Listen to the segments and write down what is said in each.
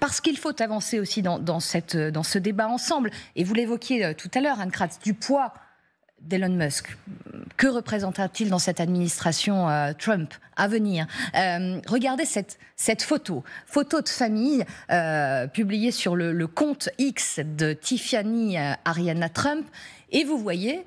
Parce qu'il faut avancer aussi dans ce débat ensemble. Et vous l'évoquiez tout à l'heure, Anne Kratz, du poids d'Elon Musk. Que représentera-t-il dans cette administration Trump à venir? Regardez cette photo de famille publiée sur le compte X de Tiffany Ariana Trump. Et vous voyez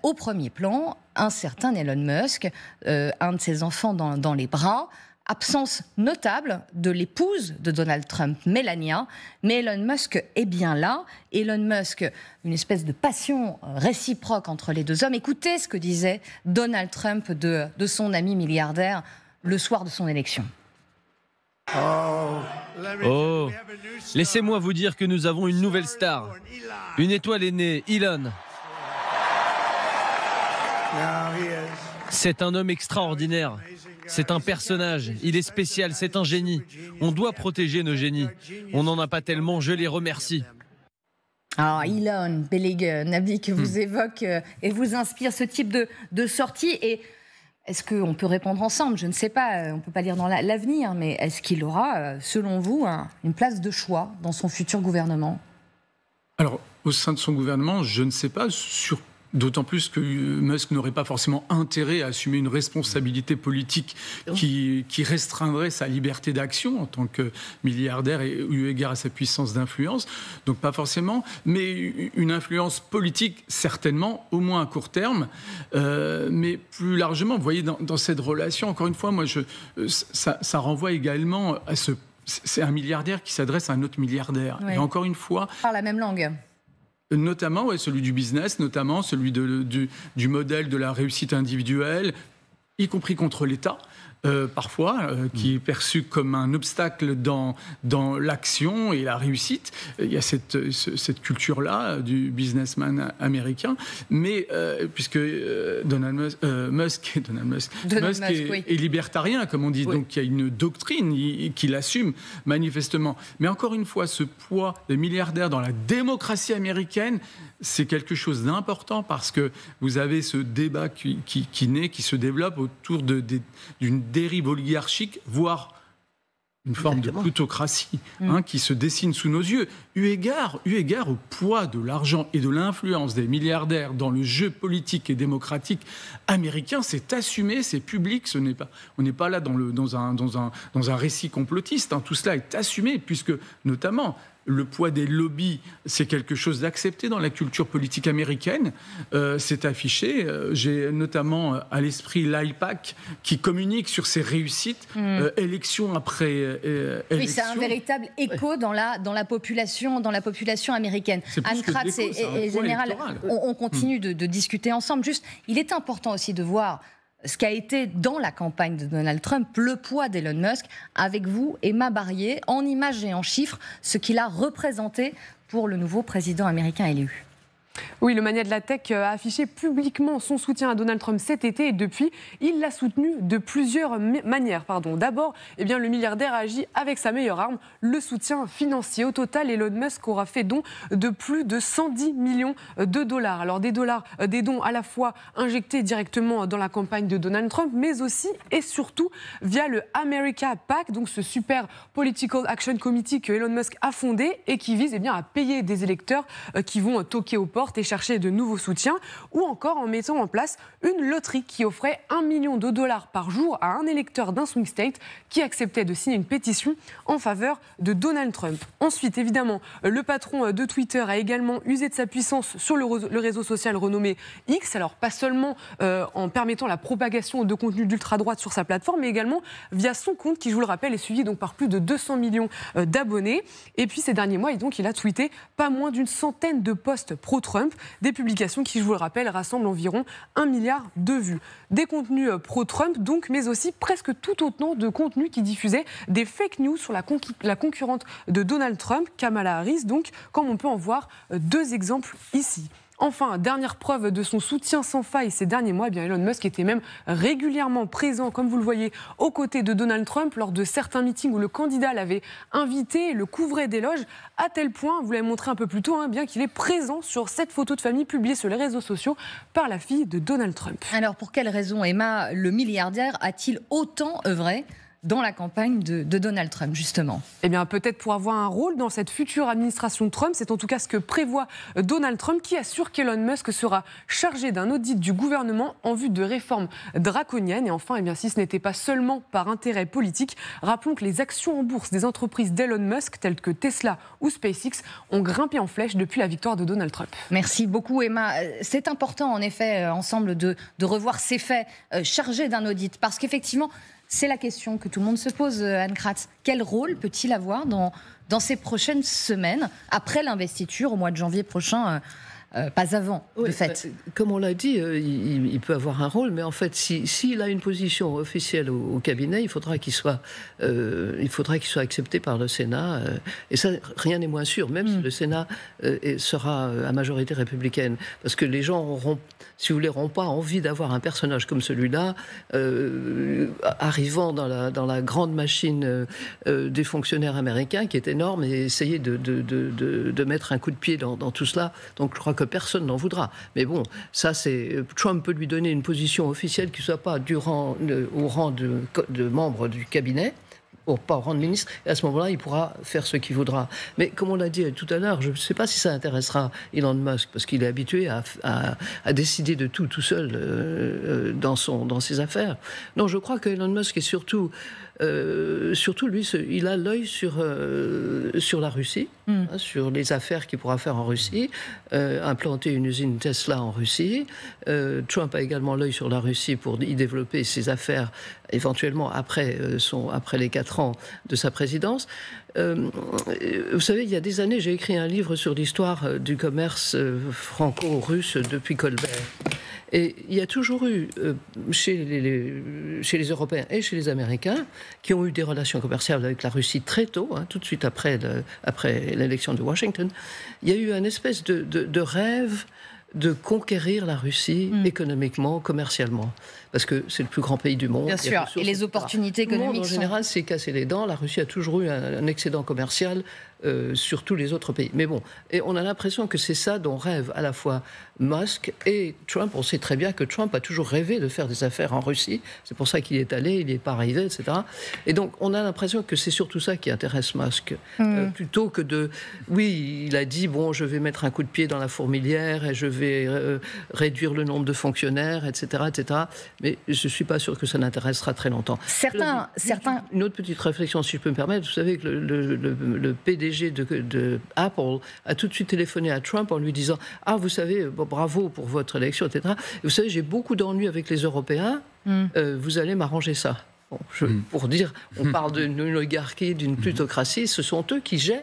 au premier plan un certain Elon Musk, un de ses enfants dans les bras. Absence notable de l'épouse de Donald Trump, Melania, mais Elon Musk est bien là. Elon Musk, une espèce de passion réciproque entre les deux hommes. Écoutez ce que disait Donald Trump de son ami milliardaire le soir de son élection. Oh, laissez-moi vous dire que nous avons une nouvelle star. Une étoile est née, Elon. C'est un homme extraordinaire. C'est un personnage, il est spécial, c'est un génie. On doit protéger nos génies. On n'en a pas tellement, je les remercie. Alors Elon, Belliger, Nabi, que vous évoque et vous inspire ce type de sortie. Et est-ce qu'on peut répondre ensemble? Je ne sais pas, on ne peut pas lire dans l'avenir, mais est-ce qu'il aura, selon vous, une place de choix dans son futur gouvernement? Alors, au sein de son gouvernement, je ne sais pas, d'autant plus que Musk n'aurait pas forcément intérêt à assumer une responsabilité politique qui restreindrait sa liberté d'action en tant que milliardaire et eu égard à sa puissance d'influence. Donc pas forcément, mais une influence politique certainement, au moins à court terme. Mais plus largement, vous voyez, dans cette relation, encore une fois, moi, ça renvoie également à c'est un milliardaire qui s'adresse à un autre milliardaire. Oui. Et encore une fois... Par la même langue. Notamment, celui du business, notamment celui du modèle de la réussite individuelle, y compris contre l'État, parfois, qui est perçu comme un obstacle dans l'action et la réussite. Il y a cette culture-là du businessman américain, mais puisque Musk est libertarien, comme on dit, oui. Donc il y a une doctrine qu'il assume manifestement. Mais encore une fois, ce poids des milliardaires dans la démocratie américaine, c'est quelque chose d'important parce que vous avez ce débat qui naît, qui se développe autour d'une dérive oligarchique, voire une forme de plutocratie qui se dessine sous nos yeux. Eu égard au poids de l'argent et de l'influence des milliardaires dans le jeu politique et démocratique américain, c'est assumé, c'est public. On n'est pas là dans un récit complotiste. Tout cela est assumé, puisque notamment le poids des lobbies, c'est quelque chose d'accepté dans la culture politique américaine. C'est affiché. J'ai notamment à l'esprit l'AIPAC qui communique sur ses réussites, élection après élection. Oui, c'est un véritable écho dans la population américaine. Anne Kratz et Général, on continue de discuter ensemble. Juste, il est important aussi de voir ce qu'a été dans la campagne de Donald Trump le poids d'Elon Musk. Avec vous, Emma Barrier, en images et en chiffres, ce qu'il a représenté pour le nouveau président américain élu. Oui, le mania de la tech a affiché publiquement son soutien à Donald Trump cet été et depuis, il l'a soutenu de plusieurs manières. D'abord, le milliardaire a agi avec sa meilleure arme, le soutien financier. Au total, Elon Musk aura fait don de plus de 110 millions de dollars. Alors des dons à la fois injectés directement dans la campagne de Donald Trump, mais aussi et surtout via le America PAC, donc ce super Political Action Committee que Elon Musk a fondé et qui vise à payer des électeurs qui vont toquer aux portes et chercher de nouveaux soutiens, ou encore en mettant en place une loterie qui offrait $1 million par jour à un électeur d'un swing state qui acceptait de signer une pétition en faveur de Donald Trump. Ensuite, évidemment, le patron de Twitter a également usé de sa puissance sur le réseau social renommé X, alors pas seulement en permettant la propagation de contenus d'ultra-droite sur sa plateforme, mais également via son compte qui, je vous le rappelle, est suivi donc par plus de 200 millions d'abonnés. Et puis ces derniers mois, il a tweeté pas moins d'une centaine de posts pro-Trump, des publications qui, je vous le rappelle, rassemblent environ 1 milliard de vues. Des contenus pro-Trump, donc, mais aussi presque tout autant de contenus qui diffusaient des fake news sur la concurrente de Donald Trump, Kamala Harris, donc, comme on peut en voir deux exemples ici. Enfin, dernière preuve de son soutien sans faille ces derniers mois, Elon Musk était même régulièrement présent, comme vous le voyez, aux côtés de Donald Trump lors de certains meetings où le candidat l'avait invité, le couvrait d'éloges, à tel point, vous l'avez montré un peu plus tôt, bien qu'il est présent sur cette photo de famille publiée sur les réseaux sociaux par la fille de Donald Trump. Alors, pour quelle raison, Emma, le milliardaire a-t-il autant œuvré dans la campagne de Donald Trump, justement. Eh bien, peut-être pour avoir un rôle dans cette future administration Trump. C'est en tout cas ce que prévoit Donald Trump, qui assure qu'Elon Musk sera chargé d'un audit du gouvernement en vue de réformes draconiennes. Et enfin, eh bien, si ce n'était pas seulement par intérêt politique, rappelons que les actions en bourse des entreprises d'Elon Musk, telles que Tesla ou SpaceX, ont grimpé en flèche depuis la victoire de Donald Trump. Merci beaucoup, Emma. C'est important, en effet, ensemble, de revoir ces faits chargés d'un audit. Parce qu'effectivement, c'est la question que tout le monde se pose, Anne Kratz. Quel rôle peut-il avoir dans ces prochaines semaines, après l'investiture au mois de janvier prochain, pas avant, de fait? Comme on l'a dit, il peut avoir un rôle, mais en fait, s'il a une position officielle au cabinet, il faudra qu'il soit accepté par le Sénat. Et ça, rien n'est moins sûr, même si le Sénat sera à majorité républicaine. Parce que les gens auront, si vous voulez, pas envie d'avoir un personnage comme celui-là arrivant dans la grande machine des fonctionnaires américains, qui est énorme, et essayer de mettre un coup de pied dans tout cela. Donc je crois que personne n'en voudra. Mais bon, ça, Trump peut lui donner une position officielle qui ne soit pas au rang de membre du cabinet, pas au rang de ministre, et à ce moment-là, il pourra faire ce qu'il voudra. Mais comme on l'a dit tout à l'heure, je ne sais pas si ça intéressera Elon Musk, parce qu'il est habitué à décider de tout seul dans ses affaires. Non, je crois que Elon Musk est surtout lui, il a l'œil sur la Russie, sur les affaires qu'il pourra faire en Russie, implanter une usine Tesla en Russie. Trump a également l'œil sur la Russie pour y développer ses affaires, éventuellement après les 4 ans de sa présidence. Vous savez, il y a des années, j'ai écrit un livre sur l'histoire du commerce franco-russe depuis Colbert. Et il y a toujours eu, chez les Européens et chez les Américains, qui ont eu des relations commerciales avec la Russie très tôt, tout de suite après l'élection de Washington, il y a eu une espèce de rêve de conquérir la Russie économiquement, commercialement. Parce que c'est le plus grand pays du monde. Bien sûr, et les opportunités économiques. Le monde, en général, s'est cassé les dents. La Russie a toujours eu un excédent commercial sur tous les autres pays. Mais bon, et on a l'impression que c'est ça dont rêvent à la fois Musk et Trump. On sait très bien que Trump a toujours rêvé de faire des affaires en Russie. C'est pour ça qu'il y est allé, il n'y est pas arrivé, etc. Et donc, on a l'impression que c'est surtout ça qui intéresse Musk. Plutôt que de... Oui, il a dit, bon, je vais mettre un coup de pied dans la fourmilière et je vais réduire le nombre de fonctionnaires, etc., etc. Mais je ne suis pas sûr que ça n'intéressera très longtemps. Certains... Une autre petite réflexion, si je peux me permettre. Vous savez que le PDG de Apple a tout de suite téléphoné à Trump en lui disant « Ah, vous savez, bravo pour votre élection, etc. Et vous savez, j'ai beaucoup d'ennuis avec les Européens. Vous allez m'arranger ça. » Bon, pour dire, on parle d'une oligarchie, d'une plutocratie. Ce sont eux qui gèrent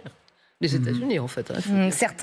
les États-Unis, en fait. Certains